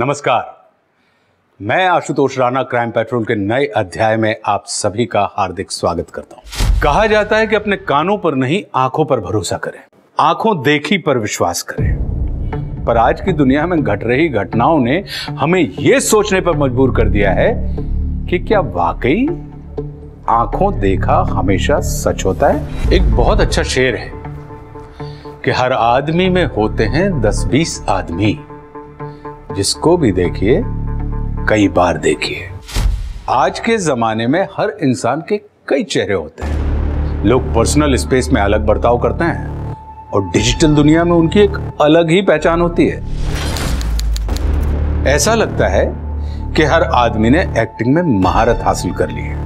नमस्कार, मैं Ashutosh Rana crime petrol के नए अध्याय में आप सभी का हार्दिक स्वागत करता हूं। कहा जाता है कि अपने कानों पर नहीं आंखों पर भरोसा करें, आंखों देखी पर विश्वास करें। पर आज की दुनिया में घट रही घटनाओं ने हमें यह सोचने पर मजबूर कर दिया है कि क्या वाकई आंखों देखा हमेशा सच होता है। एक बहुत अच्छा शेर है कि हर आदमी में होते हैं 10-20 आदमी, जिसको भी देखिए कई बार देखिए। आज के जमाने में हर इंसान के कई चेहरे होते हैं। लोग पर्सनल स्पेस में अलग बर्ताव करते हैं और डिजिटल दुनिया में उनकी एक अलग ही पहचान होती है। ऐसा लगता है कि हर आदमी ने एक्टिंग में महारत हासिल कर ली है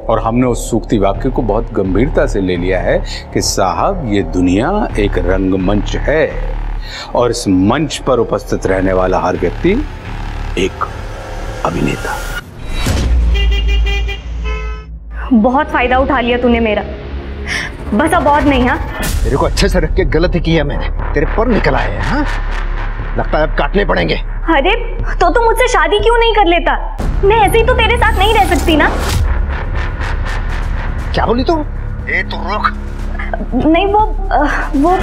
और हमने उस सूक्ति वाक्य को बहुत गंभीरता से ले लिया है कि साहब ये दुनिया एक रंगमंच है और इस मंच पर उपस्थित रहने वाला हर व्यक्ति एक अभिनेता। बहुत फायदा उठा लिया तूने मेरा, बस अब और नहीं। हाँ, तेरे को अच्छे से रख के गलती की है मैंने, तेरे पर निकल आए हैं। हाँ, लगता है अब काटने पड़ेंगे। अरे तो तू मुझसे शादी क्यों नहीं कर लेता? मैं ऐसे ही तो तेरे साथ नहीं रह सकती ना। क्या बोली तू? ए तू रुक। नहीं, वो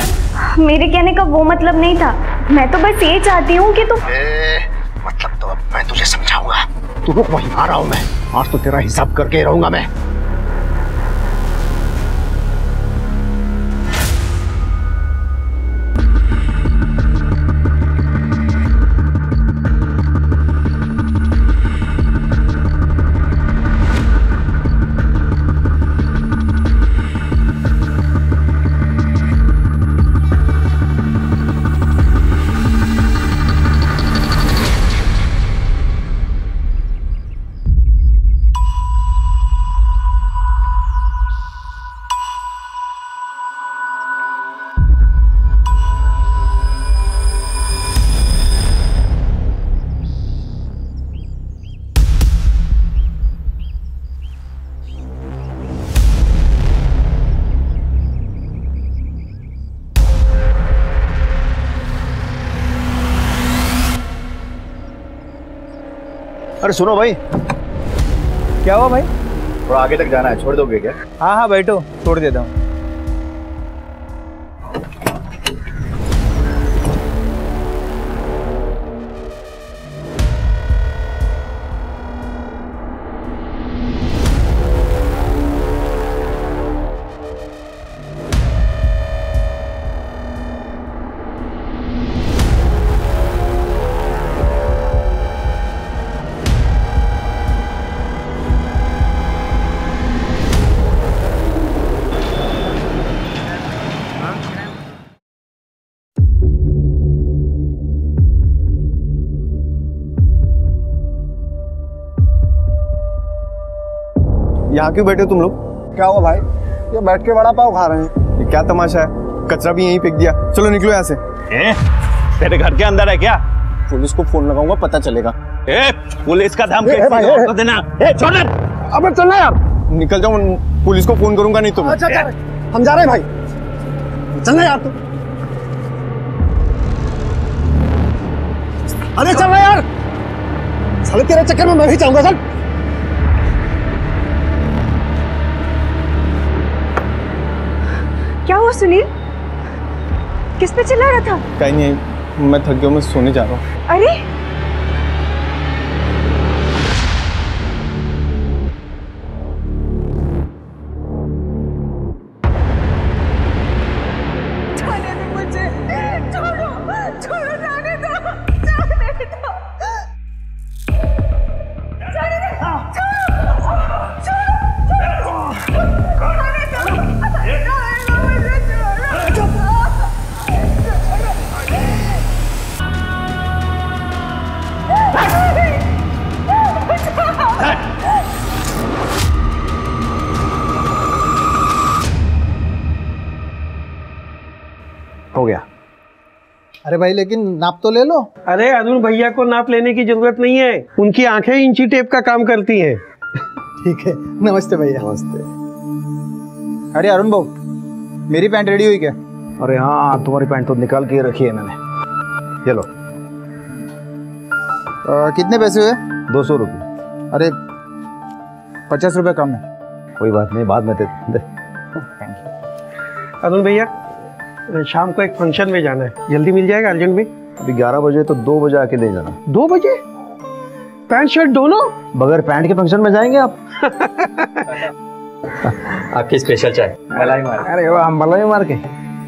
मेरे कहने का वो मतलब नहीं था। मैं तो बस ये चाहती हूँ कि तू मतलब तो अब मैं तुझे समझाऊंगा। तू रुक, वहीं आ रहा हूं मैं। आज तो तेरा हिसाब करके रहूंगा मैं। अरे सुनो भाई। क्या हुआ भाई? थोड़ा आगे तक जाना है, छोड़ दोगे क्या? हाँ हाँ बैठो, छोड़ देता हूँ। यहाँ क्यों बैठे हो तुम लोग? क्या हुआ भाई? ये बैठ के वड़ा पाव खा रहे हैं। ये क्या तमाशा है? कचरा भी यहीं फेंक दिया। चलो निकलो यहाँ से। तेरे घर के अंदर है क्या? पुलिस को फोन लगाऊंगा, पता चलेगा। पुलिस का धमकी देना। छोड़। अबे चलना यार। निकल जाओ, पुलिस को फोन करूंगा नहीं तो। अच्छा हम जा रहे हैं भाई, चलना यार तू। अरे चलना यार, साले तेरे चक्कर में मैं भी जाऊंगा। चल। क्या हुआ सुनील? किस पे चिल्ला रहा था? कहीं नहीं, मैं थक गया, मैं सोने जा रहा हूँ। अरे जाने दो मुझे, छोड़ो छोड़ो, जाने दो, जाने दो, जाने दो, हो गया। अरे भाई लेकिन नाप तो ले लो। अरे अरुण भैया को नाप लेने की जरूरत नहीं है, उनकी आंखें इंची टेप का काम करती हैं। ठीक है, नमस्ते भैया। नमस्ते। अरे अरुण भाऊ, मेरी पैंट रेडी हुई क्या? अरे हाँ, तुम्हारी पैंट तो निकाल के रखी है मैंने। ये लो। कितने पैसे हुए? 200 रुपये। अरे 50 रुपये कम है। कोई बात नहीं, बाद में दे। अरुण भैया, शाम को एक फंक्शन में जाना है, जल्दी मिल जाएगा अर्जेंट में? अभी 11 बजे, तो 2 बजे आके ले जाना। 2 बजे? पैंट शर्ट दोनों? बगैर पैंट के फंक्शन में जाएंगे आप? आपकी स्पेशल चाय मलाई मार। अरे वाह, मलाई मार के।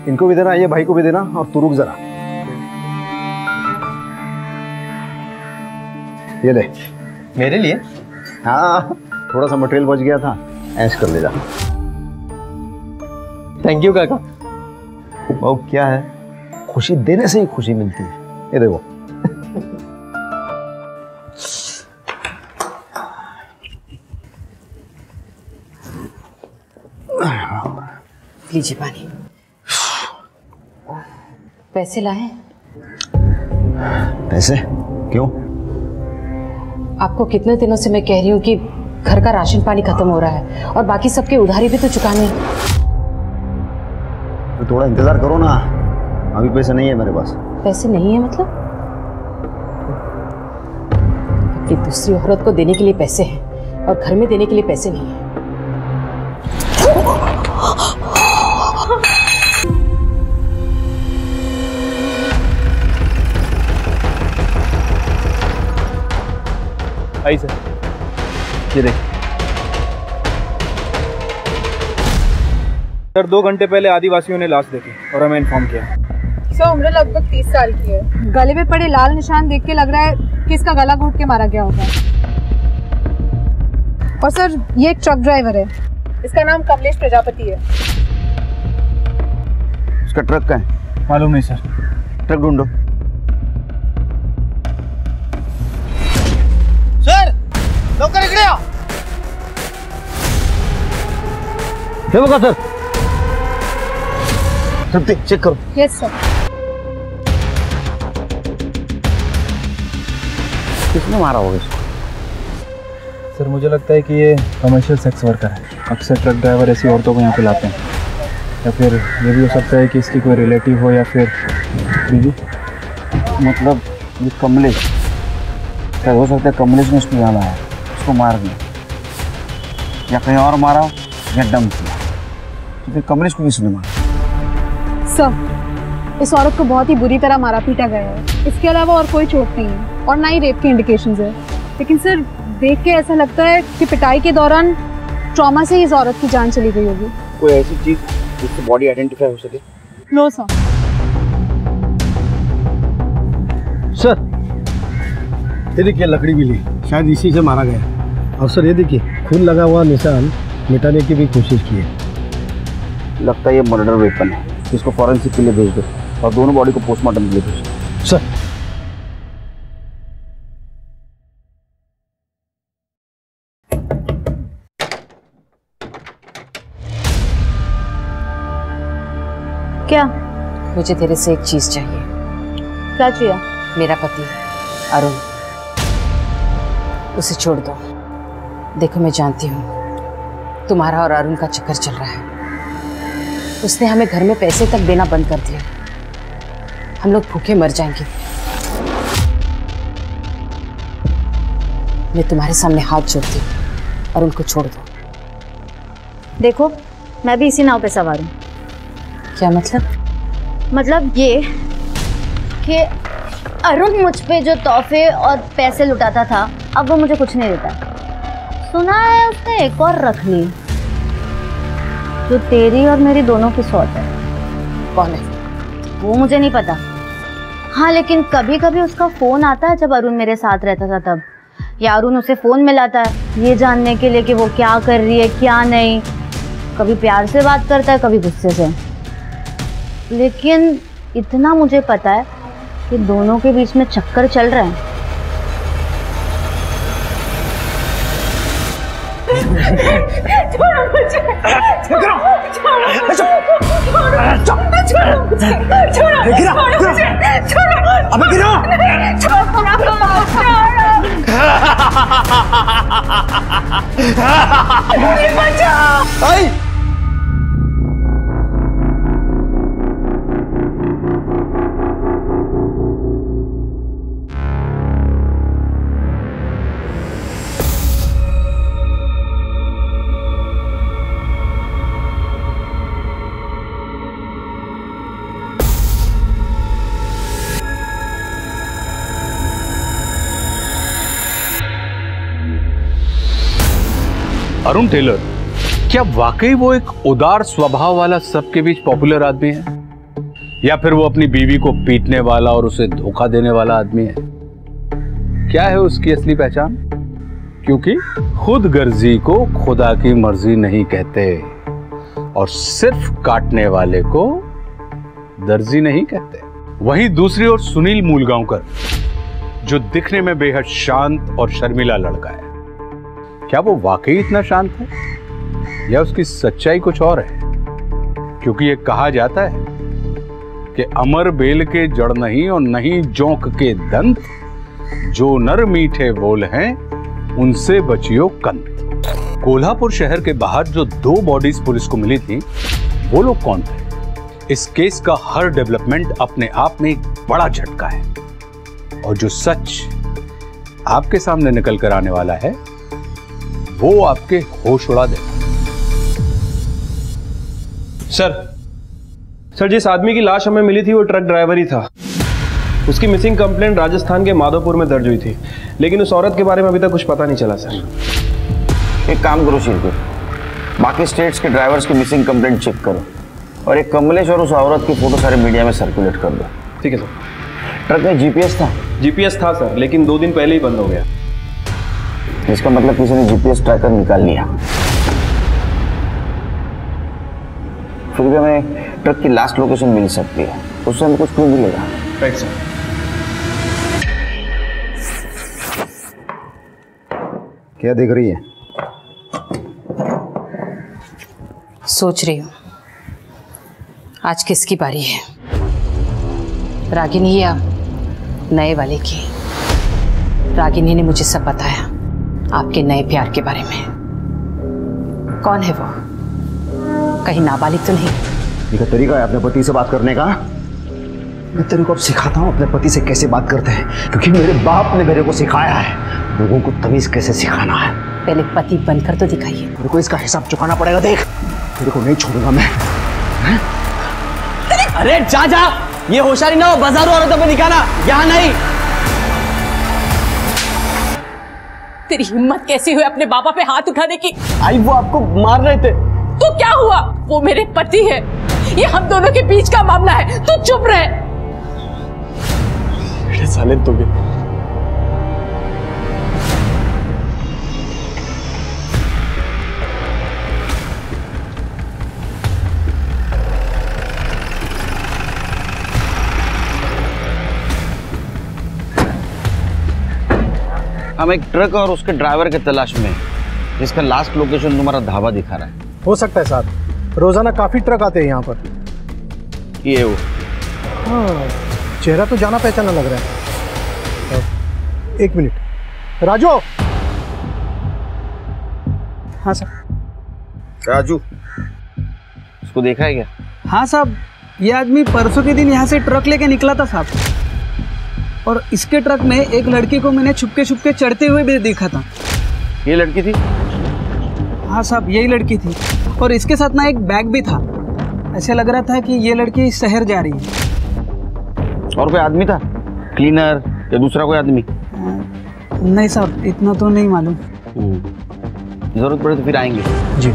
इनको भी देना, ये भाई को भी देना, और तू रुक जरा। ये ले। मेरे लिए? हाँ, थोड़ा सा मटेरियल बच गया था, ऐश कर ले जा। थैंक यू काका। वो क्या है, खुशी देने से ही खुशी मिलती है। ये देखो। लीजिए पानी। पैसे लाए? पैसे? क्यों? आपको कितने दिनों से मैं कह रही हूँ कि घर का राशन पानी खत्म हो रहा है और बाकी सबके उधारी भी तो चुकानी है। तो थोड़ा इंतजार करो ना, अभी पैसे नहीं है मेरे पास। पैसे नहीं है मतलब? अपनी दूसरी औरत को देने के लिए पैसे हैं और घर में देने के लिए पैसे नहीं है। आई सर, ये देख सर, 2 घंटे पहले आदिवासियों ने लाश देखी और हमें इन्फॉर्म किया। सर, उम्र लगभग 30 साल की है। गले में पड़े लाल निशान देख के लग रहा है कि इसका गला घोट के मारा गया होगा। और सर, ये एक ट्रक ड्राइवर है, इसका नाम कमलेश प्रजापति है। उसका ट्रक का है? मालूम नहीं सर। ट्रक ढूंढो। सर, नौकर इकडे आओ। देखो सर, सब चेक करो। Yes sir. किसने मारा होगा इसको? सर, मुझे लगता है कि ये कमर्शियल सेक्स वर्कर है। अक्सर ट्रक ड्राइवर ऐसी औरतों को यहाँ पे लाते हैं, या फिर ये भी हो सकता है कि इसकी कोई रिलेटिव हो या फिर बीवी। मतलब ये कमलेश, क्या हो सकता है कमलेश ने उसको यहाँ लाया, उसको मार दिया, या कहीं और मारा या डंप किया। तो फिर कमलेश को किसने मारा? सर, इस औरत को बहुत ही बुरी तरह मारा पीटा गया है। इसके अलावा और कोई चोट नहीं है और ना ही रेप के इंडिकेशंस है। लेकिन सर, देख के ऐसा लगता है कि पिटाई के दौरान ट्रॉमा से इस औरत की जान चली गई होगी। कोई ऐसी चीज जिससे बॉडी आइडेंटिफाई हो सके? No sir. सर, ये देखिए लकड़ी भी ली, शायद इसी से मारा गया। और सर, ये देखिए खून लगा हुआ निशान मिटाने की भी कोशिश की है। लगता है ये मर्डर वेपन है। इसको फॉरेंसिक के लिए भेज दो और दोनों बॉडी को पोस्टमार्टम के लिए भेज दो। सर, क्या? मुझे तेरे से एक चीज चाहिए। क्या चाहिए? मेरा पति अरुण, उसे छोड़ दो। देखो, मैं जानती हूँ तुम्हारा और अरुण का चक्कर चल रहा है। उसने हमें घर में पैसे तक देना बंद कर दिया। हम लोग भूखे मर जाएंगे। मैं तुम्हारे सामने हाथ जोड़ती हूँ और उनको छोड़ दो। देखो, मैं भी इसी नाव पे सवार हूँ। क्या मतलब? मतलब ये कि अरुण मुझ पे जो तोहफे और पैसे लुटाता था, अब वो मुझे कुछ नहीं देता। सुना है उसने एक और रख ली, जो तेरी और मेरी दोनों की सौत है। कौन है वो? मुझे नहीं पता। हाँ, लेकिन कभी कभी उसका फोन आता है जब अरुण मेरे साथ रहता था तब, या अरुण उसे फोन मिलाता है ये जानने के लिए कि वो क्या कर रही है क्या नहीं। कभी प्यार से बात करता है, कभी गुस्से से। लेकिन इतना मुझे पता है कि दोनों के बीच में चक्कर चल रहा है। छोड़ो मुझे, छोड़ो, अबे गिरो। अरुण टेलर, क्या वाकई वो एक उदार स्वभाव वाला सबके बीच पॉपुलर आदमी है, या फिर वो अपनी बीवी को पीटने वाला और उसे धोखा देने वाला आदमी है? क्या है उसकी असली पहचान? क्योंकि खुद गर्जी को खुदा की मर्जी नहीं कहते और सिर्फ काटने वाले को दर्जी नहीं कहते। वहीं दूसरी ओर सुनील मूलगांवकर, जो दिखने में बेहद शांत और शर्मीला लड़का है, क्या वो वाकई इतना शांत है या उसकी सच्चाई कुछ और है? क्योंकि ये कहा जाता है कि अमर बेल के जड़ नहीं और नहीं जोंक के दंत, जो नर मीठे बोल हैं उनसे बचियो कंत। कोल्हापुर शहर के बाहर जो 2 बॉडीज पुलिस को मिली थी, वो लोग कौन थे? इस केस का हर डेवलपमेंट अपने आप में एक बड़ा झटका है और जो सच आपके सामने निकल कर आने वाला है वो आपके होश उड़ा देगा। सर जिस आदमी की लाश हमें मिली थी वो ट्रक ड्राइवर ही था। उसकी मिसिंग कंप्लेंट राजस्थान के माधोपुर में दर्ज हुई थी, लेकिन उस औरत के बारे में अभी तक कुछ पता नहीं चला सर। एक काम करो शिरकुट, बाकी स्टेट्स के ड्राइवर्स की मिसिंग कंप्लेंट चेक करो और एक कमलेश और उस औरत की फोटो सारे मीडिया में सर्कुलेट कर दो। ठीक है सर। ट्रक में जीपीएस था? जीपीएस था सर, लेकिन 2 दिन पहले ही बंद हो गया। इसका मतलब किसी ने जीपीएस ट्रैकर निकाल लिया। फिर भी हमें ट्रक की लास्ट लोकेशन मिल सकती है, उससे हमें कुछ क्लू मिलेगा। Right sir. क्या देख रही है? सोच रही हूँ आज किसकी बारी है, रागिनी या नए वाले की। रागिनी ने मुझे सब बताया आपके नए प्यार के बारे में। कौन है वो? कहीं नाबालिग तो नहीं? ये तरीका है अपने पति से बात करने का? मैं तेरे को अब सिखाता हूँ अपने पति से कैसे बात करते हैं, क्योंकि मेरे बाप ने मेरे को सिखाया है लोगों को तमीज कैसे सिखाना है। पहले पति बनकर तो दिखाइए। मेरे को इसका हिसाब चुकाना पड़ेगा। देख, तेरे को नहीं छोड़ूंगा मैं। अरे जा जा, ये होशियारी ना हो बाजारू औरतों पे दिखाना, यहाँ नहीं। तेरी हिम्मत कैसी हुई अपने बाबा पे हाथ उठाने की? आई वो आपको मार रहे थे। तो क्या हुआ? वो मेरे पति है, ये हम दोनों के बीच का मामला है, तू चुप रहे। साले तो भी हम एक ट्रक और उसके ड्राइवर के तलाश में, जिसका लास्ट लोकेशन तुम्हारा ढाबा दिखा रहा है। हो सकता है साहब, रोजाना काफी ट्रक आते हैं यहाँ पर। ये वो? हाँ, चेहरा तो जाना पहचाना लग रहा है। एक मिनट, राजू। हाँ सर। राजू, इसको देखा है क्या? हाँ साहब, ये आदमी परसों के दिन यहाँ से ट्रक लेके निकला था साहब, और इसके ट्रक में एक लड़की को मैंने छुपके चढ़ते हुए भी देखा था। ये लड़की थी? हाँ साहब, यही लड़की थी, और इसके साथ ना एक बैग भी था। ऐसे लग रहा था कि ये लड़की शहर जा रही है। और कोई आदमी था, क्लीनर या दूसरा कोई आदमी? नहीं साहब, इतना तो नहीं मालूम। जरूरत पड़े तो फिर आएंगे। जी।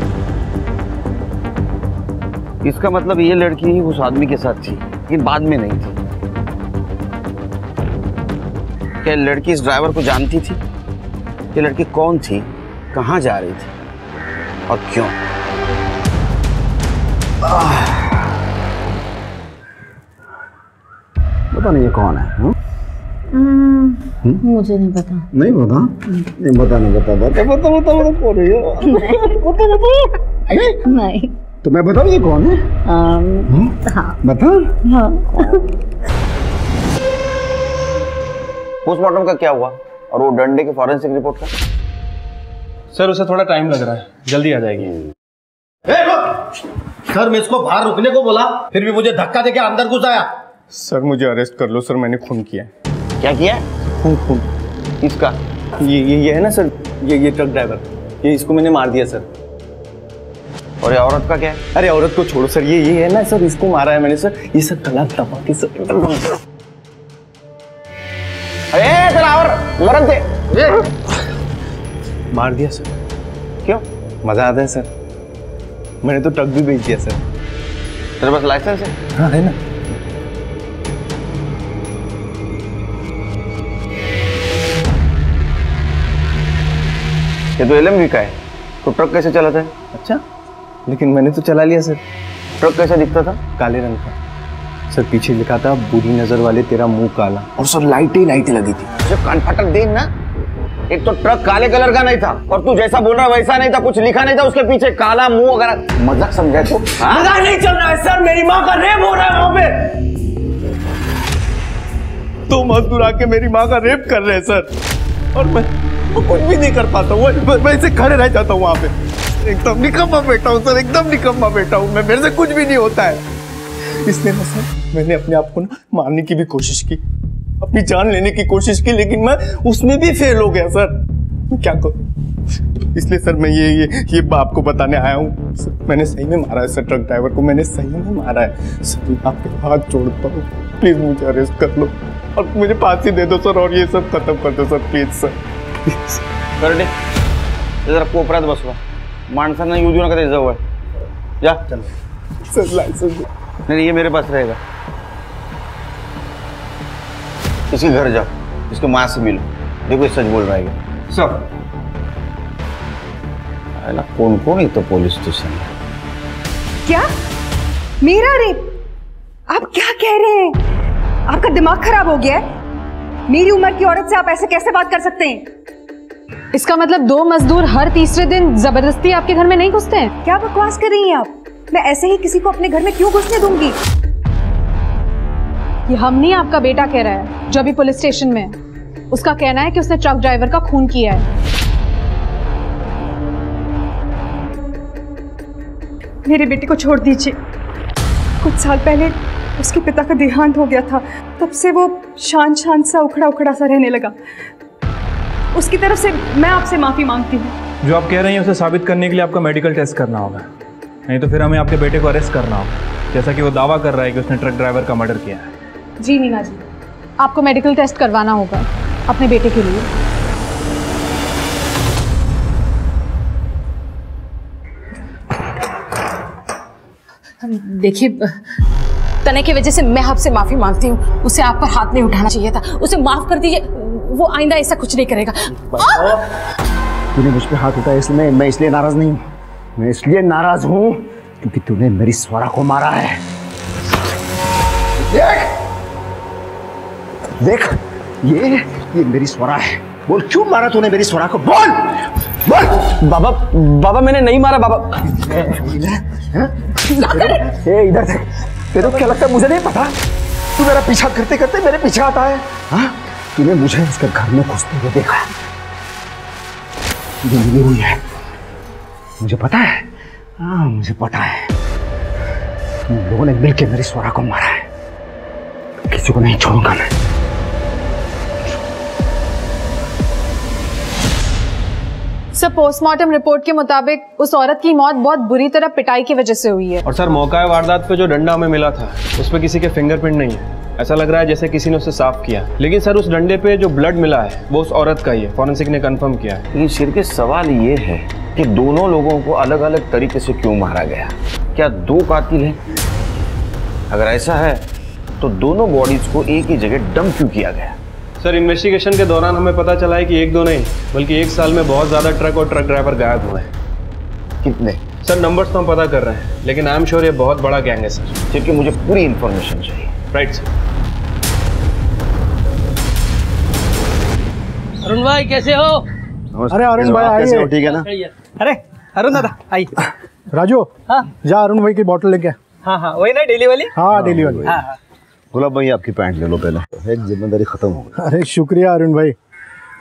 इसका मतलब ये लड़की उस आदमी के साथ थी, लेकिन बाद में नहीं थी। क्या लड़की इस ड्राइवर को जानती थी? ये लड़की कौन थी, कहाँ जा रही थी और क्यों? पता नहीं ये कौन है। मुझे नहीं पता। नहीं पता? नहीं बता कौन है ये? नहीं। तो मैं बताऊँ ये कौन है? हाँ। बता। हाँ। पोस्टमार्टम का क्या हुआ और वो डंडे के फॉरेंसिक रिपोर्ट का? सर उसे थोड़ा टाइम लग रहा है, जल्दी आ जाएगी। सर, मैं इसको बाहर रुकने को बोला, फिर भी मुझे धक्का देके अंदर घुस आया। सर मुझे अरेस्ट कर लो सर, मैंने खून किया है। क्या किया? खून। किसका? ये है ना सर, ये ट्रक ड्राइवर, ये इसको मैंने मार दिया सर। और ये औरत का क्या है? अरे औरत को छोड़ो सर, ये है ना सर, इसको मारा है मैंने सर। ये सब गलत दबा के सर। अरे और मरन दे। मार दिया सर। क्यों? मज़ा आता है सर। मैंने तो ट्रक भी बेच दिया सर। तेरे पास लाइसेंस है? हाँ है ना। ये तो LMV का है, तो ट्रक कैसे चलाता है? अच्छा, लेकिन मैंने तो चला लिया सर। ट्रक कैसा दिखता था? काले रंग का सर, पीछे लिखा था बुरी नजर वाले तेरा मुंह काला। और सर लाइटें ही लाइटें लगी थी। जब कान फाटक देख ना, एक तो ट्रक काले कलर का नहीं था और तू जैसा बोल रहा वैसा नहीं था, कुछ लिखा नहीं था उसके पीछे, काला मुंह वगैरह। मजाक समझा तो? मजाक नहीं चल रहा है सर, मेरी माँ का रेप हो रहा है वहां पे। तो मजदूर आके मेरी माँ का रेप कर रहे हैं सर, और मैं कुछ भी नहीं कर पाता हूँ। मैं ऐसे खड़े रह जाता हूँ वहाँ पे। एकदम निकम्मा बेटा हूँ सर, एकदम निकम्मा बेटा हूँ मैं, मेरे से कुछ भी नहीं होता है। इसलिए ना सर, मैंने अपने आप को ना मारने की भी कोशिश की, अपनी जान लेने की कोशिश की, लेकिन मैं उसमें भी फेल हो गया सर। मैं क्या करूँ? इसलिए सर मैं ये आपको बताने आया हूँ। मैंने सही में मारा है सर, ट्रक ड्राइवर को मैंने सही में मारा है सर। आपके हाथ जोड़ता हूँ, प्लीज मुझे अरेस्ट कर लो और मुझे फांसी दे दो सर, और ये सब खत्म कर दो सर, प्लीज सर। करडे जरा कोपऱ्यात बसवा, माणसांना येऊ देऊ नका त्याच्याजवळ। जा सर लाइसेंस नहीं, ये मेरे पास रहेगा। इसके घर जाओ, इसके माँ से मिलो, देखो सच बोल रहा है सर। ना कौन कौन है तो पुलिस स्टेशन में। क्या मेरा रेप? आप क्या कह रहे हैं? आपका दिमाग खराब हो गया है? मेरी उम्र की औरत से आप ऐसे कैसे बात कर सकते हैं? इसका मतलब 2 मजदूर हर तीसरे दिन जबरदस्ती आपके घर में नहीं घुसते हैं? क्या बकवास कर रही हैं आप? मैं ऐसे ही किसी को अपने घर में क्यों घुसने दूंगी? ये हम नहीं, आपका बेटा कह रहा है जो अभी पुलिस स्टेशन में है। उसका कहना है कि उसने ट्रक ड्राइवर का खून किया है। मेरे बेटे को छोड़ दीजिए। कुछ साल पहले उसके पिता का देहांत हो गया था, तब से वो शांत शांत सा उखड़ा उखड़ा सा रहने लगा। उसकी तरफ से मैं आपसे माफी मांगती हूँ। जो आप कह रही हैं उसे साबित करने के लिए आपका मेडिकल टेस्ट करना होगा, नहीं तो फिर हमें आपके बेटे को अरेस्ट करना होगा, जैसा कि वो दावा कर रहा है कि उसने ट्रक ड्राइवर का मर्डर किया है। जी नीना जी, आपको मेडिकल टेस्ट करवाना होगा अपने बेटे के लिए। देखिए, तने की वजह से मैं आपसे माफी मांगती हूँ। उसे आप पर हाथ नहीं उठाना चाहिए था, उसे माफ कर दीजिए। वो आइंदा ऐसा कुछ नहीं करेगा। तूने मुझ पे हाथ उठाया इसलिए मैं इसलिए नाराज नहीं हूँ। मैं इसलिए नाराज हूँ क्योंकि तूने मेरी स्वरा को मारा है। देख ये मेरी स्वरा है। बोल क्यों मारा तूने मेरी स्वरा को? बोल बोल। बाबा मैंने नहीं मारा बाबा। इधर देख, तेरे को क्या लगता है मुझे नहीं पता? तू मेरा पीछा करते करते मेरे पीछे आता है। हाँ, तूने मुझे उसके घर में घुसते हुए देखा, मिली हुई है, मुझे पता है। हाँ मुझे पता है, तुम लोगों ने मिलकर मेरी स्वरा को मारा है। किसी को नहीं छोड़ूंगा मैं। सर, पोस्टमार्टम रिपोर्ट के मुताबिक उस औरत की मौत बहुत बुरी तरह पिटाई की वजह से हुई है। और सर, मौका वारदात पे जो डंडा हमें मिला था उस पर किसी के फिंगरप्रिंट नहीं है। ऐसा लग रहा है जैसे किसी ने उसे साफ किया, लेकिन सर उस डंडे पे जो ब्लड मिला है वो उस औरत का ही है, फॉरेंसिक ने कंफर्म किया है। लेकिन सिर के सवाल ये है कि दोनों लोगों को अलग अलग तरीके से क्यों मारा गया? क्या 2 कातिल हैं? अगर ऐसा है तो दोनों बॉडीज को एक ही जगह डंप क्यों किया गया? सर, इन्वेस्टिगेशन के दौरान हमें पता चला है कि 1-2 नहीं बल्कि 1 साल में बहुत ज्यादा ट्रक और ट्रक ड्राइवर गायब हुए हैं। कितने? सर नंबर्स तो हम पता कर रहे हैं, लेकिन आई एम श्योर ये बहुत बड़ा गैंग है सर। क्योंकि मुझे पूरी इंफॉर्मेशन चाहिए। Right sir. अरुण भाई कैसे हो? अरे अरुण भाई आइए। ठीक है ना? अरे अरुण दादा आइए। राजू, हाँ जा अरुण भाई की बोतल लेके। हाँ वही ना डेली वाली। हाँ डेली वाली। गुलाब भाई आपकी पैंट ले लो पहले, एक जिम्मेदारी खत्म हो गई। अरे शुक्रिया अरुण भाई,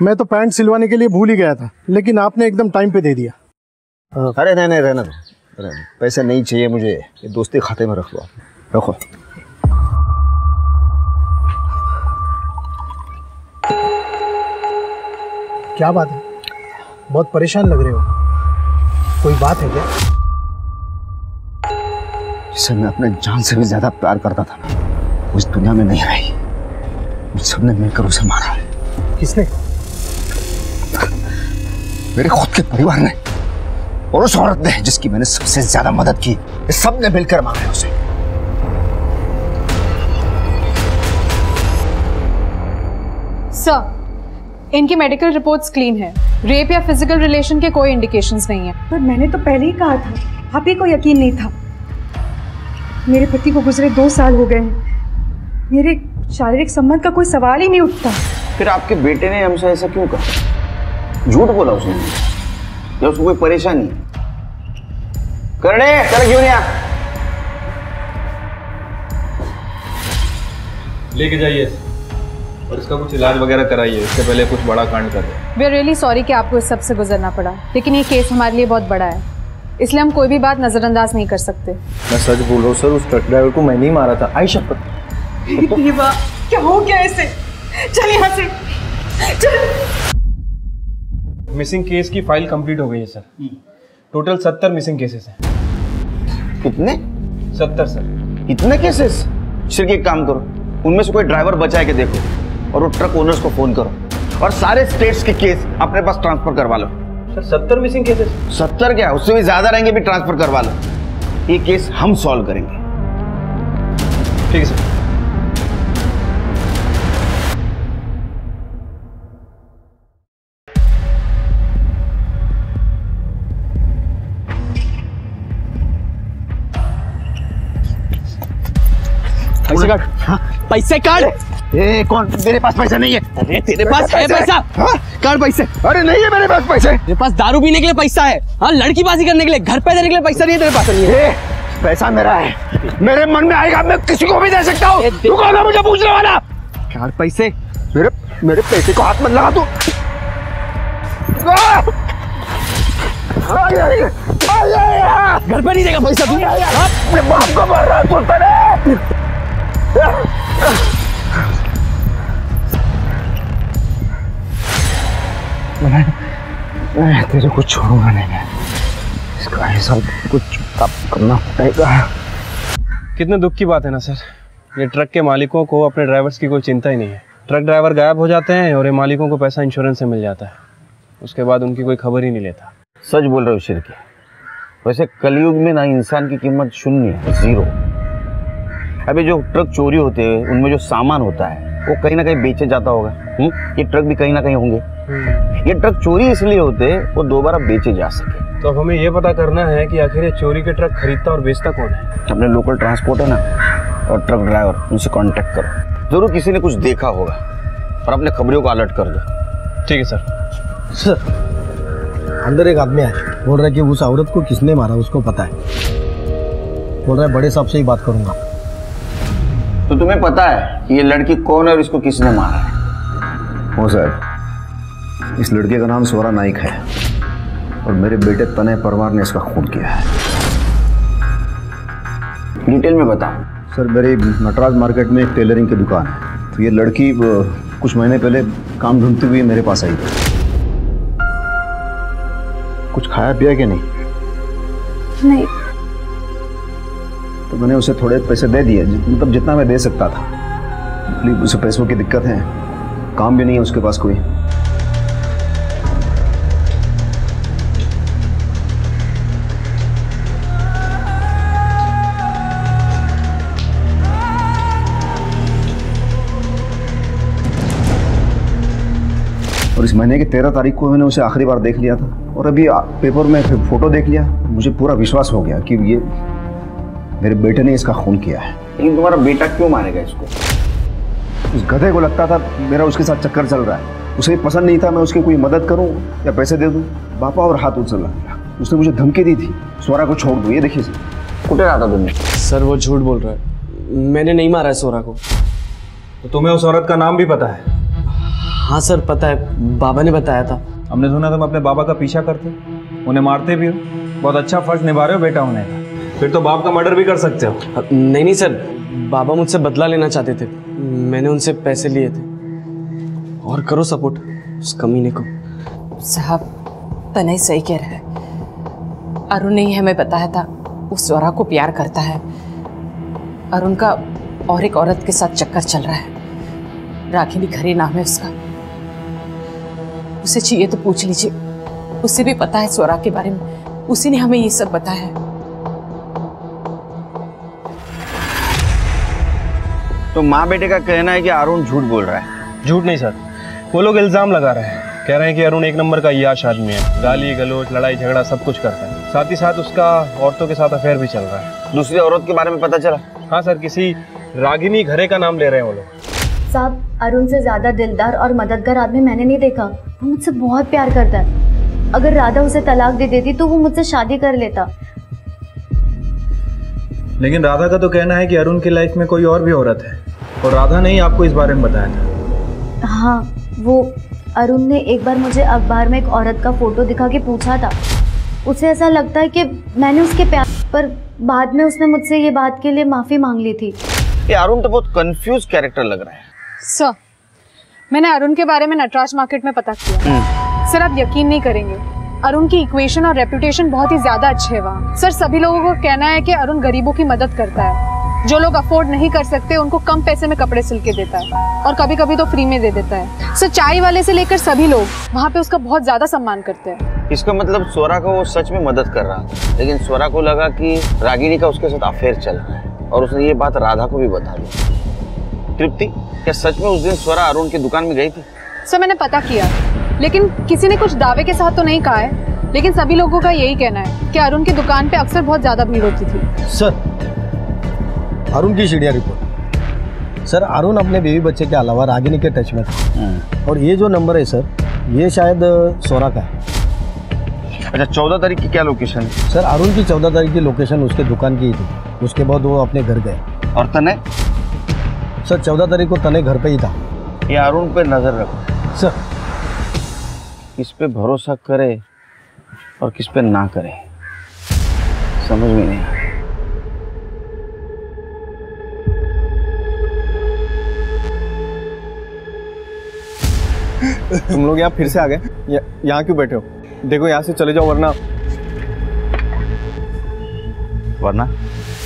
मैं तो पैंट सिलवाने के लिए भूल ही गया था, लेकिन आपने एकदम टाइम पे दे दिया। अरे नहीं रहना दो, पैसे नहीं चाहिए मुझे, ये दोस्ती खाते में रख लो, रखो। क्या बात है, बहुत परेशान लग रहे हो, कोई बात है क्या? जिसे मैं अपने जान से भी ज्यादा प्यार करता था, उस दुनिया में नहीं रही। उन सबने मिलकर उसे मारा है। किसने? मेरे खुद के परिवार ने। और उस औरत ने जिसकी मैंने सबसे ज्यादा मदद की, इस सब ने मिलकर मारा है उसे। सर, इनकी मेडिकल रिपोर्ट्स क्लीन है। रेप या फिजिकल रिलेशन के कोई इंडिकेशंस नहीं है। पर मैंने तो पहले ही कहा था, आप ही को यकीन नहीं था। मेरे पति को गुजरे 2 साल हो गए हैं। मेरे शारीरिक संबंध का कोई सवाल ही नहीं उठता। फिर आपके बेटे ने हमसे ऐसा क्यों कहा? झूठ बोला उसने या उसको कोई परेशानी? करने चल क्यों नहीं आ? लेके जाइए और इसका कुछ इलाज वगैरह कराइए, इससे पहले कुछ बड़ा कांड कर दे। वी आर रियली सॉरी कि आपको इस सब से गुजरना पड़ा, लेकिन ये केस हमारे लिए बहुत बड़ा है, इसलिए हम कोई भी बात नजरअंदाज नहीं कर सकते। मैं सच बोल रहा हूँ सर, उस ट्रक ड्राइवर को मैंने ही मारा था। आई शपथ। क्या हो गया ऐसे? चल यहाँ से चल। मिसिंग केस की फाइल कंप्लीट हो गई है सर। टोटल 70 मिसिंग केसेस हैं। कितने? 70 सर। इतने केसेस? सिर्फ एक काम करो, उनमें से कोई ड्राइवर बचा है कि देखो, और वो ट्रक ओनर्स को फोन करो और सारे स्टेट्स के केस अपने पास ट्रांसफर करवा लो। Sir 70 missing cases? 70 क्या, उससे भी ज्यादा रहेंगे, भी ट्रांसफर करवा लो। ये केस हम सॉल्व करेंगे। ठीक है सर। पैसे काट। हाँ, पैसे काट। ए कौन? मेरे पास पैसा नहीं है। अरे तेरे पास है पैसा? हाँ, काट पैसे। अरे नहीं है मेरे पास पैसे। तेरे पास दारू पीने के लिए पैसा है, हाँ लड़कीबाजी करने के लिए, घर पे देने के लिए पैसा नहीं है तेरे पास? नहीं है। पैसा मेरा है, मेरे मन में आएगा मैं किसी को भी दे सकता हूँ। तू कौन है मुझे पूछने वाला? काट पैसे। मेरे पैसे को हाथ मत लगा तू। घर पे नहीं देगा पैसा तू? अपने बाप को मार रहा है। मैं तेरे को छोड़ूंगा नहीं, इसका हिसाब कुछ करना पड़ेगा। कितने दुख की बात है ना सर, ये ट्रक के मालिकों को अपने ड्राइवर्स की कोई चिंता ही नहीं है। ट्रक ड्राइवर गायब हो जाते हैं और ये मालिकों को पैसा इंश्योरेंस से मिल जाता है, उसके बाद उनकी कोई खबर ही नहीं लेता। सच बोल रहे हो शिरकी। वैसे कलयुग में ना इंसान की कीमत शून्य है, 0। अभी जो ट्रक चोरी होते हैं उनमें जो सामान होता है वो कहीं ना कहीं बेचे जाता होगा। ये ट्रक भी कहीं ना कहीं होंगे। ये ट्रक चोरी इसलिए होते हैं वो दोबारा बेचे जा सके। तो अब हमें ये पता करना है कि आखिर ये चोरी के ट्रक खरीदता और बेचता कौन है। अपने लोकल ट्रांसपोर्ट है ना और ट्रक ड्राइवर, उनसे कांटेक्ट करो, जरूर किसी ने कुछ देखा होगा और अपने खबरों को अलर्ट कर दो। ठीक है सर। सर अंदर एक आदमी है, बोल रहा है कि उस औरत को किसने मारा उसको पता है। बोल रहा है बड़े साहब से ही बात करूंगा। तो तुम्हें पता है कि ये लड़की कौन है और इसको किसने मारा है? हो सर, इस लड़के का नाम स्वरा नाइक है और मेरे बेटे तनय परमार ने इसका खून किया है। डिटेल में बताओ। सर मेरी नटराज मार्केट में एक टेलरिंग की दुकान है, तो ये लड़की कुछ महीने पहले काम ढूंढती हुई मेरे पास आई थी। कुछ खाया पिया कि नहीं? नहीं। तो मैंने उसे थोड़े पैसे दे दिए, मतलब जितना मैं दे सकता था। प्लीज, उसे पैसों की दिक्कत है, काम भी नहीं है उसके पास कोई। और इस महीने की 13 तारीख को मैंने उसे आखिरी बार देख लिया था और अभी पेपर में फोटो देख लिया, मुझे पूरा विश्वास हो गया कि ये मेरे बेटे ने इसका खून किया है। लेकिन तुम्हारा बेटा क्यों मारेगा इसको? उस गधे को लगता था मेरा उसके साथ चक्कर चल रहा है, उसे पसंद नहीं था मैं उसकी कोई मदद करूं या पैसे दे दूं। बापा और हाथ उछल गया, उसने मुझे धमकी दी थी स्वरा को छोड़ दो। ये देखिए सर। कुटे रहा था तुमने? सर वो झूठ बोल रहा है, मैंने नहीं मारा है स्वरा को। तो तुम्हें उस औरत का नाम भी पता है? हाँ सर पता है, बाबा ने बताया था। हमने सुना तुम अपने बाबा का पीछा करते, उन्हें मारते भी हो। बहुत अच्छा फर्ज निभा रहे हो बेटा होने का, फिर तो बाप का मर्डर भी कर सकते हो। नहीं नहीं सर, बाबा मुझसे बदला लेना चाहते थे, मैंने उनसे पैसे लिए थे। और करो सपोर्ट उस कमीने को। साहब तनय सही कह रहा है, अरुण ने ही हमें बताया था वो स्वरा को प्यार करता है। अरुण का और एक औरत के साथ चक्कर चल रहा है, रागिनी खरे नाम है उसका। उसे चाहिए तो पूछ लीजिए, उसे भी पता है स्वरा के बारे में। उसी ने हमें ये सब बताया है। तो माँ बेटे का कहना है कि अरुण झूठ बोल रहा है। झूठ नहीं सर, वो लोग इल्जाम लगा रहे हैं, कह रहे हैं कि अरुण एक नंबर का याश आदमी है, गाली गलौज लड़ाई झगड़ा सब कुछ करता है, साथ ही साथ उसका औरतों के साथ अफेयर भी चल रहा है। दूसरी औरत के बारे में पता चला? हाँ सर, किसी रागिनी घरे का नाम ले रहे हैं वो लोग। साहब, अरुण से ज्यादा दिलदार और मददगार आदमी मैंने नहीं देखा। वो मुझसे बहुत प्यार करता है। अगर राधा उसे तलाक दे देती तो वो मुझसे शादी कर लेता। लेकिन राधा का तो कहना है कि अरुण की लाइफ में कोई और भी औरत है, और राधा ने ही आपको इस बारे में बताया था। हाँ, वो अरुण ने एक बार मुझे अखबार में एक औरत का फोटो दिखा के पूछा था। उसे ऐसा लगता है कि मैंने उसके प्यार, पर बाद में उसने मुझसे ये बात के लिए माफी मांग ली थी। ये अरुण तो बहुत कंफ्यूज कैरेक्टर लग रहा है। सर, मैंने अरुण के बारे में नटराज मार्केट में पता किया। सर, आप यकीन नहीं करेंगे, अरुण की इक्वेशन और रेपुटेशन बहुत ही ज्यादा अच्छे है वहाँ। सर, सभी लोगों को कहना है कि अरुण गरीबों की मदद करता है। जो लोग अफोर्ड नहीं कर सकते उनको कम पैसे में कपड़े सिल के देता है, और कभी कभी तो फ्री में दे देता है। सर, चाय वाले से लेकर सभी लोग वहाँ पे उसका बहुत ज्यादा सम्मान करते हैं। इसका मतलब स्वरा को वो सच में मदद कर रहा था, लेकिन स्वरा को लगा कि रागिनी का उसके साथ अफेयर चल रहा है, और उसने ये बात राधा को भी बता दी। तृप्ति, क्या सच में उस दिन स्वरा अरुण की दुकान में गई थी? सर, मैंने पता किया, लेकिन किसी ने कुछ दावे के साथ तो नहीं कहा है, लेकिन सभी लोगों का यही कहना है कि अरुण की दुकान पे अक्सर बहुत ज्यादा भीड़ होती थी। सर, अरुण की सीढ़िया रिपोर्ट। सर, अरुण अपने बीवी बच्चे के अलावा रागिनी के टच में था, और ये जो नंबर है सर, ये शायद सोरा का है। अच्छा, 14 तारीख की क्या लोकेशन है? सर, अरुण की 14 तारीख की लोकेशन उसके दुकान की ही थी। उसके बाद वो अपने घर गए। और तने? सर, 14 तारीख को तने घर पे ही था। ये अरुण पे नजर रखो सर। किस पे भरोसा करे और किस पे ना करे, समझ में नहीं आ। तुम लोग यहाँ फिर से आ गए? यहाँ क्यों बैठे हो? देखो यहाँ से चले जाओ, वरना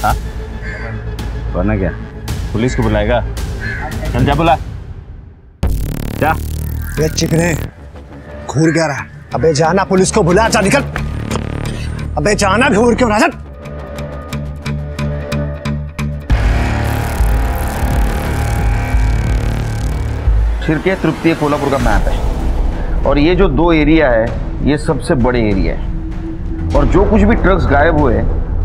हाँ, वरना क्या पुलिस को बुलाएगा? चल जा, बुला जा। ये चिकने घूर क्या रहा? अबे जाना, पुलिस को बुला। जा, निकल। अबे जाना, घूर क्यों रहा? छिरके तृप्ति कोल्हापुर का मैप है, और ये जो 2 एरिया है ये सबसे बड़े एरिया है, और जो कुछ भी ट्रक्स गायब हुए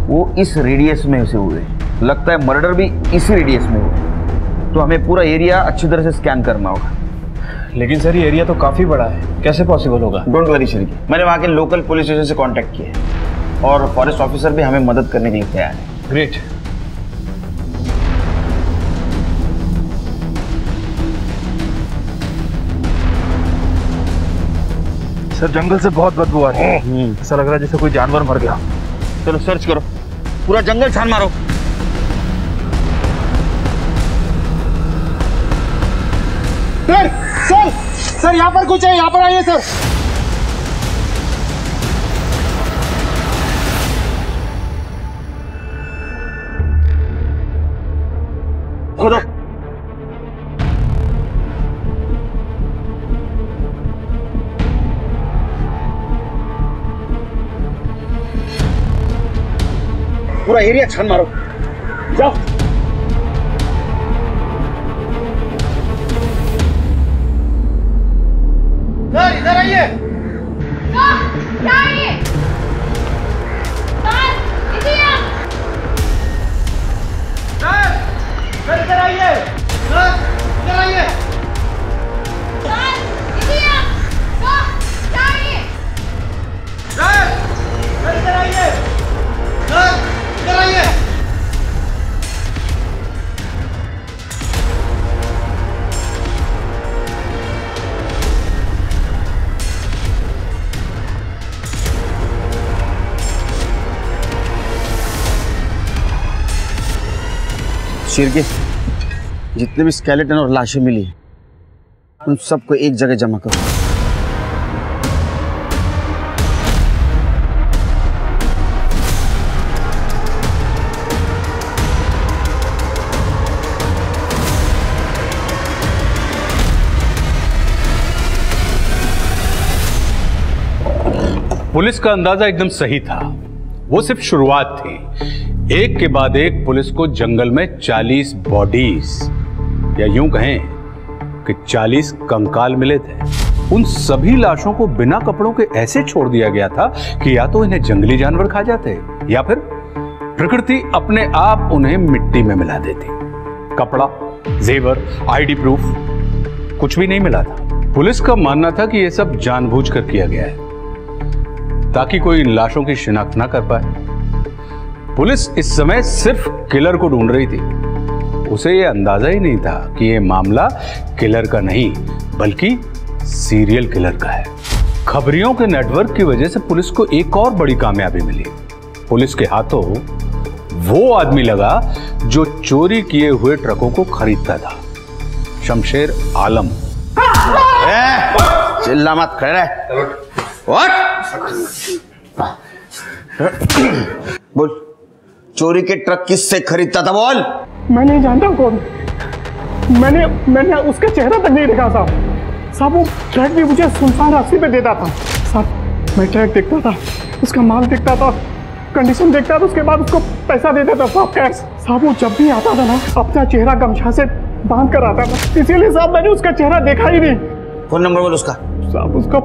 वो इस रेडियस में से हुए। लगता है मर्डर भी इसी रेडियस में हुए, तो हमें पूरा एरिया अच्छी तरह से स्कैन करना होगा। लेकिन सर, ये एरिया तो काफी बड़ा है, कैसे पॉसिबल होगा? डोंट वरी छिरके, मैंने वहाँ के लोकल पुलिस स्टेशन से कांटेक्ट किया है, और फॉरेस्ट ऑफिसर भी हमें मदद करने के लिए तैयार है। ग्रेट। सर, जंगल से बहुत बदबू आ रही है। ऐसा लग रहा है जैसे कोई जानवर मर गया। चलो सर्च करो, पूरा जंगल छान मारो। सर, यहाँ पर कुछ है, यहाँ पर आइए सर। खोदो। पूरा एरिया छान मारो, जाओ। सर, इधर आइए। क्या है ये? सर, इधर आइए। सर, इधर आइए। इधर आइए। इधर आइए। शिरके, जितने भी स्केलेटन और लाशें मिली उन सबको एक जगह जमा करो। पुलिस का अंदाजा एकदम सही था। वो सिर्फ शुरुआत थी। एक के बाद एक पुलिस को जंगल में 40 बॉडीज, या यूं कहें कि 40 कंकाल मिले थे। उन सभी लाशों को बिना कपड़ों के ऐसे छोड़ दिया गया था कि या तो इन्हें जंगली जानवर खा जाते या फिर प्रकृति अपने आप उन्हें मिट्टी में मिला देती। कपड़ा, जेवर, आईडी प्रूफ कुछ भी नहीं मिला था। पुलिस का मानना था कि यह सब जानबूझकर किया गया है ताकि कोई इन लाशों की शिनाख्त ना कर पाए। पुलिस इस समय सिर्फ किलर को ढूंढ रही थी। उसे यह अंदाजा ही नहीं था कि यह मामला किलर का नहीं बल्कि सीरियल किलर का है। खबरियों के नेटवर्क की वजह से पुलिस को एक और बड़ी कामयाबी मिली। पुलिस के हाथों वो आदमी लगा जो चोरी किए हुए ट्रकों को खरीदता था, शमशेर आलम। चिल्ला मत, खड़े रह। बोल, चोरी के ट्रक किससे खरीदता था? बोल। मैं नहीं जानता कौन। मैंने उसका चेहरा तक नहीं देखा साहब। वो ट्रक भी मुझे सुनसान रास्ते पे देता था साहब। मैं ट्रक देखता था, उसका माल देखता था, कंडीशन देखता था, उसके बाद उसको पैसा दे देता साहब, कैश। साहब वो जब भी आता था ना अपना चेहरा गमछा से बांध कर आता था, इसीलिए साहब मैंने उसका चेहरा देखा ही नहीं। फोन नंबर बोल उसका। साहब उसका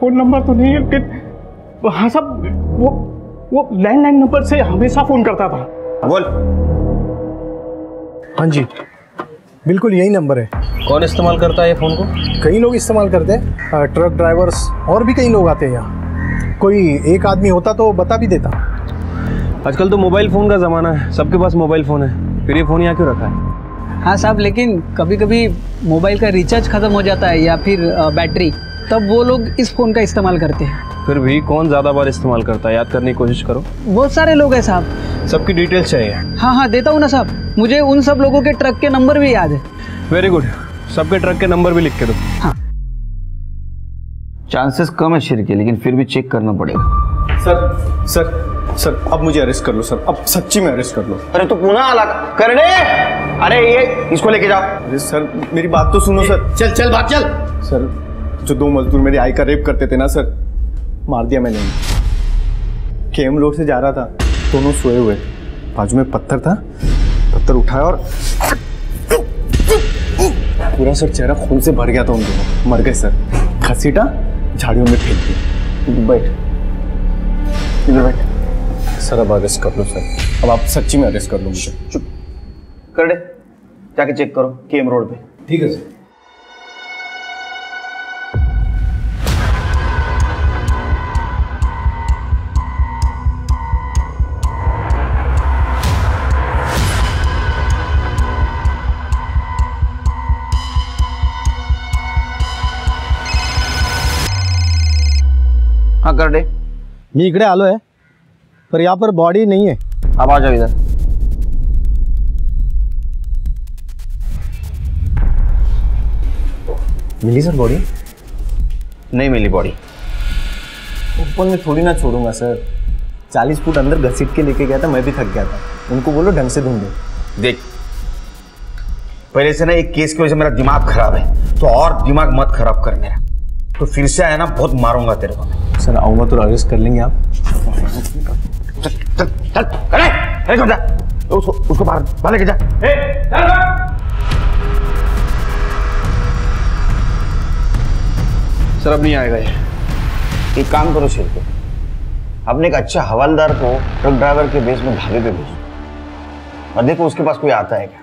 फोन नंबर तो नहीं है, लेकिन हाँ साहब वो लैंडलाइन नंबर से हमेशा फोन करता था। बोल। हाँ जी, बिल्कुल यही नंबर है। कौन इस्तेमाल करता है ये फ़ोन को? कई लोग इस्तेमाल करते हैं, ट्रक ड्राइवर्स और भी कई लोग आते हैं यहाँ। कोई एक आदमी होता तो बता भी देता। आजकल तो मोबाइल फ़ोन का ज़माना है, सबके पास मोबाइल फ़ोन है, फिर ये फ़ोन यहाँ क्यों रखा है? हाँ साहब, लेकिन कभी कभी मोबाइल का रिचार्ज ख़त्म हो जाता है या फिर बैटरी, तब वो लोग इस फ़ोन का इस्तेमाल करते हैं। फिर भी कौन ज़्यादा बार इस्तेमाल करता है, याद करने की कोशिश करो। बहुत सारे लोग हैं साहब। सबकी डिटेल्स चाहिए? हाँ देता हूँ ना साहब। मुझे उन सब लोगों के ट्रक के नंबर भी याद है। वेरी गुड, सबके ट्रक के नंबर भी लिख के दो। हाँ। चांसेस कम है शेर के, लेकिन फिर भी चेक करना पड़ेगा। सर अब मुझे अरेस्ट कर लो सर, अब सच्ची में अरेस्ट कर लो। अरे तो पुनः अलग करने, अरे ये इसको लेके जाओ। अरे सर मेरी बात तो सुनो सर। चल भाग चल। सर जो 2 मजदूर मेरी आई का रेप करते थे ना सर, मार दिया मैंने। केम रोड से जा रहा था, दोनों सोए हुए, बाजू में पत्थर था, पत्थर उठाया और पूरा सर चेहरा खून से भर गया था उन दोनों। मर गए सर। घसीटा, झाड़ियों में फेंक दी। बैठ इधर बैठ। सर अब अरेस्ट कर लो सर, अब आप सच्ची में अरेस्ट कर लो मुझे। चुप कर दे, जाके चेक करो केम रोड पे। ठीक है सर। हाँ कर दे। मी इकडे आलो है, पर यहाँ पर बॉडी नहीं है। अब आ जाओ इधर। मिली सर बॉडी? नहीं मिली बॉडी। ऊपर में थोड़ी ना छोड़ूंगा सर। 40 फुट अंदर घसीट के लेके गया था, मैं भी थक गया था। उनको बोलो ढंग से ढूंढो। देख, पहले से ना एक केस की वजह से मेरा दिमाग खराब है, तो और दिमाग मत खराब कर मेरा। तो फिर से आया ना बहुत मारूंगा तेरे को। सर आऊंगा तो अरेस्ट कर लेंगे आप। चल उसको बाहर लेके जा। सर अब नहीं आएगा ये। एक काम करो शेर को, अपने एक अच्छा हवलदार को ट्रक ड्राइवर के बेस में ढाबे पे भेजो, और देखो उसके पास कोई आता है क्या।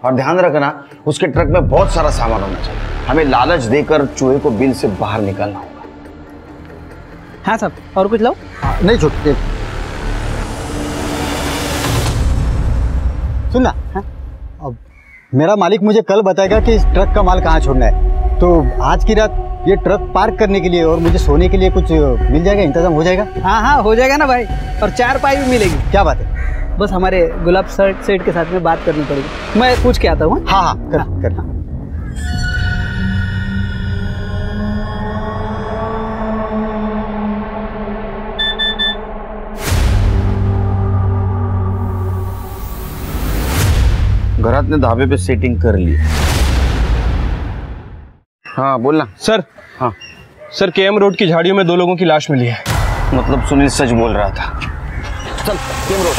और ध्यान रखना उसके ट्रक में बहुत सारा सामान होना चाहिए। हमें लालच देकर चूहे को बिल से बाहर निकालना होगा। हाँ साहब, और कुछ लाओ? नहीं छोड़ दे। सुन ना, अब मेरा मालिक मुझे कल बताएगा कि इस ट्रक का माल कहाँ छोड़ना है, तो आज की रात ये ट्रक पार्क करने के लिए और मुझे सोने के लिए कुछ मिल जाएगा, इंतजाम हो जाएगा? हाँ हो जाएगा ना भाई, और 4 पाई भी मिलेगी। क्या बात है? बस हमारे गुलाब सेठ के साथ में बात करनी पड़ेगी। मैं पूछ के आता हूँ। हाँ कर। घरात ने ढाबे पे सेटिंग कर ली। हाँ बोलना। सर, हाँ सर केएम रोड की झाड़ियों में 2 लोगों की लाश मिली है। मतलब सुनील सच बोल रहा था। चल कैमरा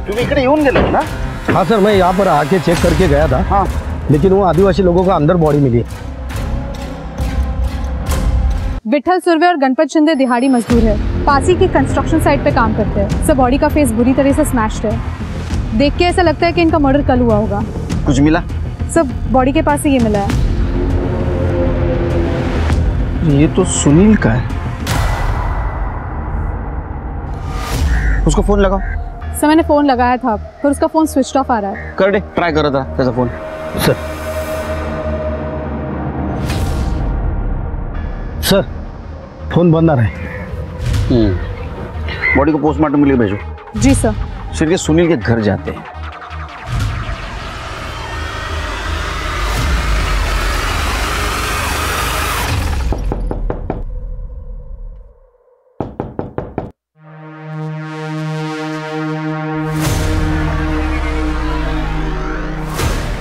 तुम्हें इकडे येऊन गेलो ना? हाँ सर, मैं यहाँ पर आके चेक करके गया था। हाँ, लेकिन वो आदिवासी लोगों का अंदर बॉडी मिली। विठल सुरवे और गणपत शिंदे दिहाड़ी मजदूर है, पासी की कंस्ट्रक्शन साइट पे काम करते हैं। सब बॉडी का फेस बुरी तरह से स्मैश्ड है। देख के ऐसा लगता है कि इनका मर्डर कल हुआ होगा। कुछ मिला? सब बॉडी के पास ही ये मिला है। ये तो सुनील का है। उसको फोन लगाओ। सर मैंने फोन लगाया था पर उसका फोन स्विच ऑफ आ रहा है। कर दे, ट्राई करो था कैसा फोन। सर फोन बंद आ रहा है। बॉडी को पोस्टमार्टम के लिए भेजो। जी सर। फिर के सुनील के घर जाते हैं।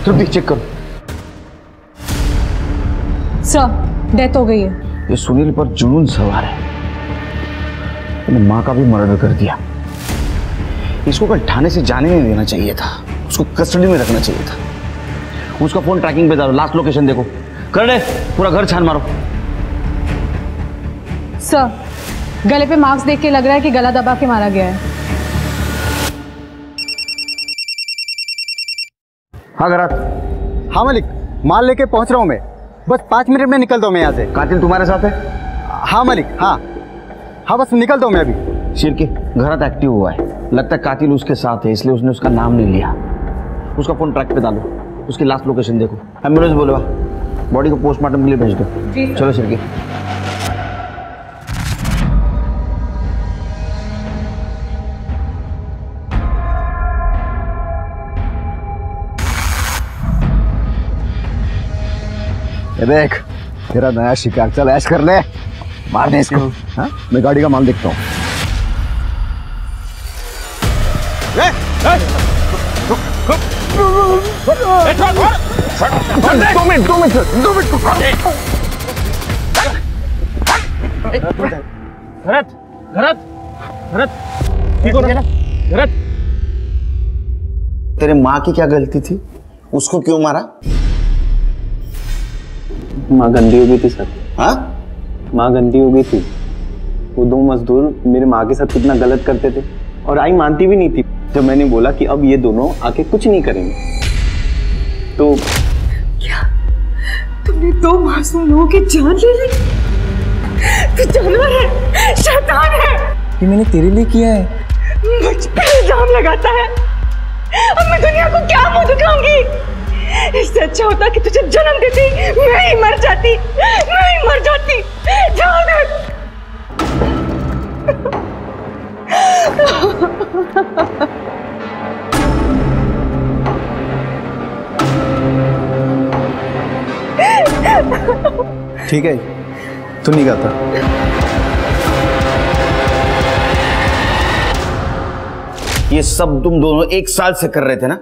तृप्ति चेक करो। सर डेथ हो गई है। ये सुनील पर जुनून सवार है। उसने माँ का भी मर्डर कर दिया। इसको कल थाने से जाने नहीं देना चाहिए था, उसको कस्टडी में रखना चाहिए था। उसका फोन ट्रैकिंग पे डालो, लास्ट लोकेशन देखो। कर दे, पूरा घर छान मारो। सर गले पे मार्क्स देख के लग रहा है कि गला दबा के मारा गया है। हाँ घरात। हाँ मालिक, माल लेके पहुंच रहा हूँ मैं। बस 5 मिनट में निकलता हूँ मैं यहाँ से। कातिल तुम्हारे साथ है? हाँ मालिक, हाँ बस निकलता हूँ मैं अभी। शिरके घरात एक्टिव हुआ है, लगता है कातिल उसके साथ है, इसलिए उसने उसका नाम नहीं लिया। उसका फोन ट्रैक पे डालो, उसकी लास्ट लोकेशन देखो। एम्बुलेंस बोलवा, बॉडी को पोस्टमार्टम के लिए भेज दो। चलो शिरके। देख तेरा नया शिकार, चल ऐश कर ले, मार दे इसको। हाँ, मैं गाड़ी का माल देखता हूँ। 2 मिनट। घरत, तेरे माँ की क्या गलती थी? उसको क्यों मारा? माँ गंदी हो गई थी सर। हाँ? माँ गंदी हो गई थी। वो 2 मजदूर मेरे माँ के साथ कितना गलत करते थे और आई मानती भी नहीं थी। जब मैंने बोला कि अब ये दोनों आके कुछ नहीं करेंगे तो क्या तुमने 2 मासूम लोगों की जान ले ली? तू जानवर है, शैतान है। ये मैंने तेरे लिए किया है। मुझ पे इल्जाम लगाता है। अब मैं दुनिया को क्या मुंह दिखाऊंगी? इससे अच्छा होता कि तुझे जन्म देती मैं ही मर जाती। जाओ दे। ठीक है, तू नहीं गाता। ये सब तुम दोनों 1 साल से कर रहे थे ना?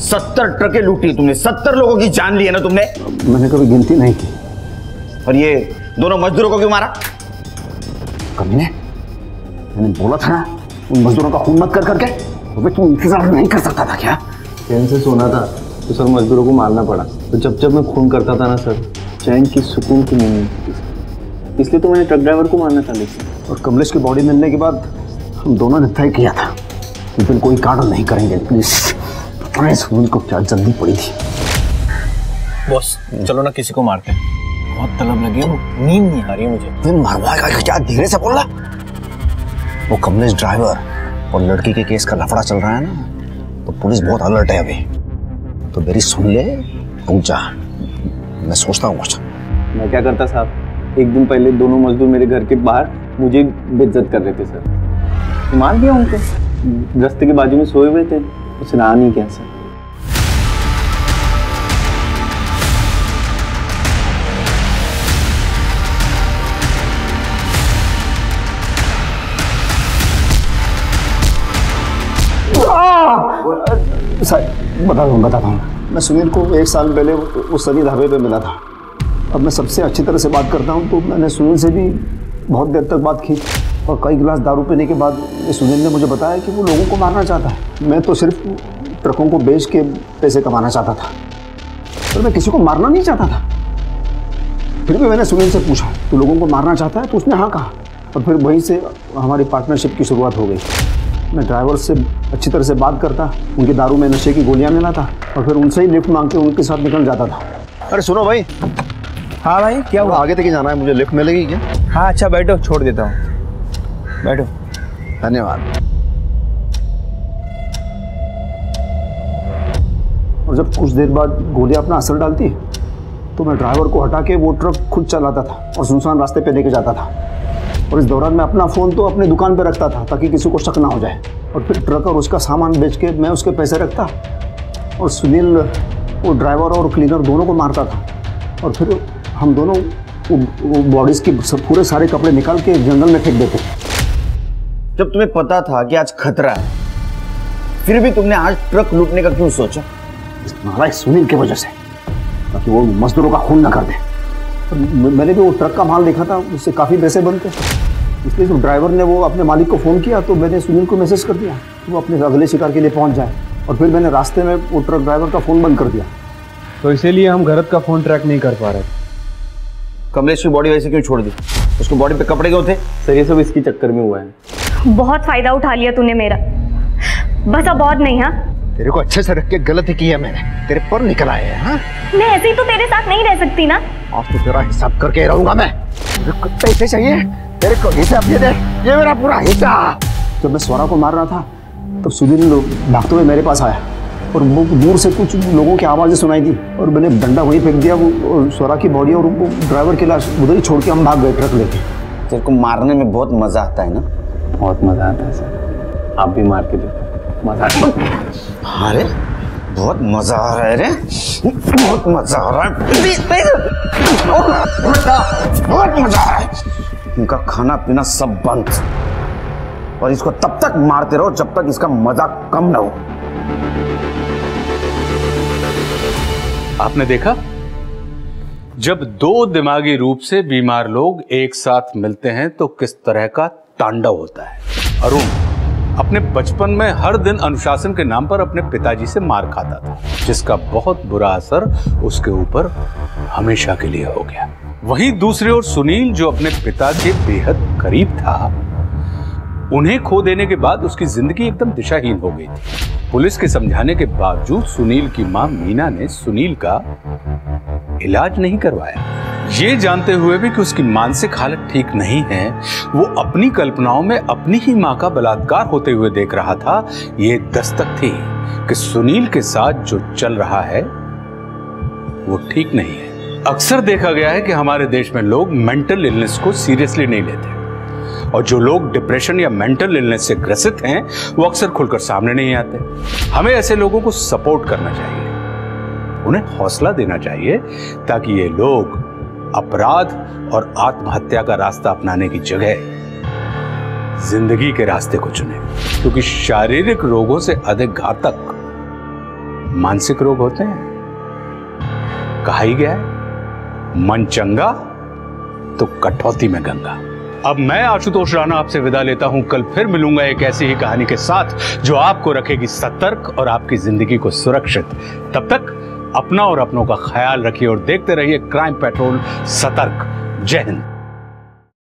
70 ट्रकें लूटी तुमने, 70 लोगों की जान ली है ना तुमने? मैंने कभी गिनती नहीं की। और ये दोनों मजदूरों को क्यों मारा? कमीने, मैंने बोला था ना उन मजदूरों का खून मत कर करके। तो तू इंतजार नहीं कर सकता था क्या? चैन से सोना था तो सर मजदूरों को मारना पड़ा। तो जब मैं खून करता था ना सर, चैन की सुकून की नींद मिलती थी, इसलिए तो मैंने ट्रक ड्राइवर को मारना था। लेकिन और कमलेश की बॉडी मिलने के बाद हम दोनों ने तय किया था कि फिर कोई कांड नहीं करेंगे। प्लीज उनको क्या जल्दी पड़ी थी। बॉस चलो ना किसी को मारते हैं, बहुत तलब लगी है, नींद नहीं आ रही है मुझे। तुम मरवाएगा क्या? धीरे से बोल रहा। वो कमलेश ड्राइवर और लड़की के केस का लफड़ा चल रहा है ना, तो पुलिस बहुत अलर्ट है अभी। तो मेरी सुन ले, रुक जा, मैं सोचता हूँ कुछ। मैं क्या करता साहब, एक दिन पहले दोनों मजदूर मेरे घर के बाहर मुझे बेइज्जत कर रहे थे सर। मार दिया उनको, रास्ते के बाजू में सोए हुए थे, उसने आ नहीं किया सर। बताता हूँ। मैं सुनील को 1 साल पहले उस सनी ढाबे पे मिला था। अब मैं सबसे अच्छी तरह से बात करता हूँ, तो मैंने सुनील से भी बहुत देर तक बात की और कई गिलास दारू पीने के बाद सुनील ने मुझे बताया कि वो लोगों को मारना चाहता है। मैं तो सिर्फ ट्रकों को बेच के पैसे कमाना चाहता था, पर मैं किसी को मारना नहीं चाहता था। फिर भी मैंने सुनील से पूछा, तू लोगों को मारना चाहता है? तो उसने हाँ कहा, और फिर वहीं से हमारी पार्टनरशिप की शुरुआत हो गई। मैं ड्राइवर से अच्छी तरह से बात करता, उनकी दारू में नशे की गोलियां मिलाता और फिर उनसे ही लिफ्ट मांग के उनके साथ निकल जाता था। अरे सुनो भाई। हाँ भाई, क्या हुआ? आगे तक ही जाना है मुझे, लिफ्ट मिलेगी क्या? हाँ अच्छा, बैठो, छोड़ देता हूँ, बैठो। धन्यवाद। और जब कुछ देर बाद गोलियां अपना असर डालती तो मैं ड्राइवर को हटा के वो ट्रक खुद चलाता था और सुनसान रास्ते पे लेके जाता था। और इस दौरान मैं अपना फ़ोन तो अपनी दुकान पे रखता था ताकि किसी को शक ना हो जाए। और फिर ट्रक और उसका सामान बेच के मैं उसके पैसे रखता और सुनील वो ड्राइवर और क्लीनर दोनों को मारता था। और फिर हम दोनों वो बॉडीज़ के पूरे सारे कपड़े निकाल के जंगल में फेंक देते। जब तुम्हें पता था कि आज खतरा है, फिर भी तुमने आज ट्रक लूटने का क्यों सोचा? इस नालायक सुनील की वजह से, ताकि वो मजदूरों का खून ना कर दे। मैंने भी वो ट्रक का माल देखा था, उससे काफ़ी पैसे बनते, इसलिए जब ड्राइवर ने वो अपने मालिक को फ़ोन किया तो मैंने सुनील को मैसेज कर दिया कि वो अपने अगले शिकार के लिए पहुंच जाए। और फिर मैंने रास्ते में वो ट्रक ड्राइवर का फ़ोन बंद कर दिया। तो इसीलिए हम गरत का फ़ोन ट्रैक नहीं कर पा रहे। कमलेश की बॉडी वैसे क्यों छोड़ दी? उसकी बॉडी पे कपड़े क्यों थे? सर ये सब इसकी चक्कर में हुआ है। बहुत फायदा उठा लिया तूने मेरा, बस अब बहुत नहीं। हाँ, तेरे को अच्छे से रख के गलती की है मैंने, तेरे पर निकल आए हैं। हाँ, मैं ऐसे ही तो तेरे साथ नहीं रह सकती ना। आज तो तेरा हिसाब करके रहूंगा मैं। पैसे चाहिए तेरे को? हिसाब ये दे, ये मेरा पूरा हिस्सा। जब मैं स्वरा को मार रहा था तब सुनील भागते हुए मेरे पास आया और वो दूर से कुछ लोगों की आवाज़ें सुनाई दी और मैंने डंडा वहीं फेंक दिया। वो स्वरा की बॉडी और वो ड्राइवर की लाश उधर ही छोड़ के हम भाग गए ट्रक लेके। तेरे को मारने में बहुत मजा आता है ना? बहुत मजा आता है सर, आप भी मार के देखो, मजा आता है। अरे बहुत मजा आ रहा है रे, बहुत मजा आ रहा है, बहुत मजा आ रहा है। इनका खाना पीना सब बंद और इसको तब तक मारते रहो जब तक इसका मजा कम ना हो। आपने देखा, जब दो दिमागी रूप से बीमार लोग एक साथ मिलते हैं तो किस तरह का तांडव होता है। अरुण अपने बचपन में हर दिन अनुशासन के नाम पर अपने पिताजी से मार खाता था, जिसका बहुत बुरा असर उसके ऊपर हमेशा के लिए हो गया। वहीं दूसरी ओर सुनील, जो अपने पिता के बेहद करीब था, उन्हें खो देने के बाद उसकी जिंदगी एकदम दिशाहीन हो गई थी। पुलिस के समझाने के बावजूद सुनील की मां मीना ने सुनील का इलाज नहीं करवाया। ये जानते हुए भी कि उसकी मानसिक हालत ठीक नहीं है, वो अपनी कल्पनाओं में अपनी ही मां का बलात्कार होते हुए देख रहा था। ये दस्तक थी कि सुनील के साथ जो चल रहा है वो ठीक नहीं है। अक्सर देखा गया है कि हमारे देश में लोग मेंटल इलनेस को सीरियसली नहीं लेते और जो लोग डिप्रेशन या मेंटल इलनेस से ग्रसित हैं वो अक्सर खुलकर सामने नहीं आते। हमें ऐसे लोगों को सपोर्ट करना चाहिए, उन्हें हौसला देना चाहिए ताकि ये लोग अपराध और आत्महत्या का रास्ता अपनाने की जगह जिंदगी के रास्ते को चुने, क्योंकि शारीरिक रोगों से अधिक घातक मानसिक रोग होते हैं। कहा ही गया है, मन चंगा तो कठौती में गंगा। अब मैं आशुतोष राणा आपसे विदा लेता हूं। कल फिर मिलूंगा एक ऐसी ही कहानी के साथ जो आपको रखेगी सतर्क और आपकी जिंदगी को सुरक्षित। तब तक अपना और अपनों का ख्याल रखिए और देखते रहिए क्राइम पेट्रोल सतर्क। जय हिंद।